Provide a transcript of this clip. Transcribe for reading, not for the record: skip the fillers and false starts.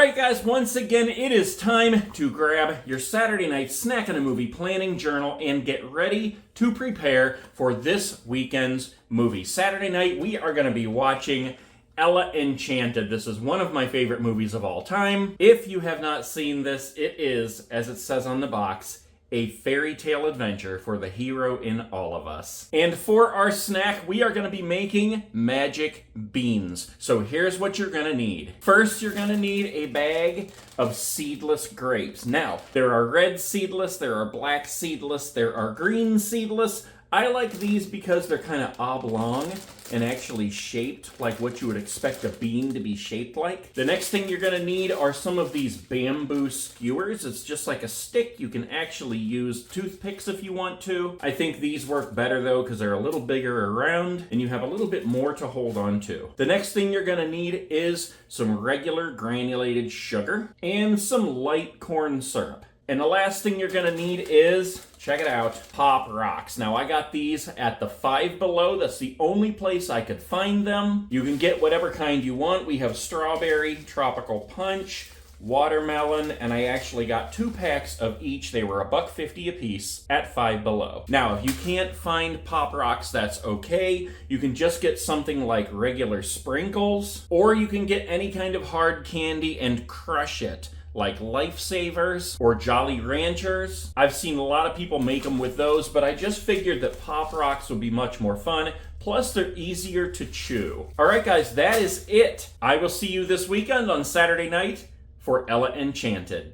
Alright guys, once again, it is time to grab your Saturday night snack and a movie planning journal and get ready to prepare for this weekend's movie. Saturday night, we are going to be watching ENCHANTED. This is one of my favorite movies of all time. If you have not seen this, it is, as it says on the box, a fairy tale adventure for the hero in all of us. And for our snack, we are going to be making magic beans. So here's what you're going to need. First, you're going to need a bag of seedless grapes. Now, there are red seedless, there are black seedless, there are green seedless. I like these because they're kind of oblong and actually shaped like what you would expect a bean to be shaped like. The next thing you're going to need are some of these bamboo skewers. It's just like a stick. You can actually use toothpicks if you want to. I think these work better though because they're a little bigger around and you have a little bit more to hold on to. The next thing you're going to need is some regular granulated sugar and some light corn syrup. And the last thing you're going to need is, check it out, Pop Rocks. Now, I got these at the Five Below. That's the only place I could find them. You can get whatever kind you want. We have strawberry, tropical punch, watermelon, and I actually got 2 packs of each. They were $1.50 a piece at Five Below. Now, if you can't find Pop Rocks, that's okay. You can just get something like regular sprinkles, or you can get any kind of hard candy and crush it, like Lifesavers or Jolly Ranchers. I've seen a lot of people make them with those, but I just figured that Pop Rocks would be much more fun. Plus, they're easier to chew. All right, guys, that is it. I will see you this weekend on Saturday night for ENCHANTED.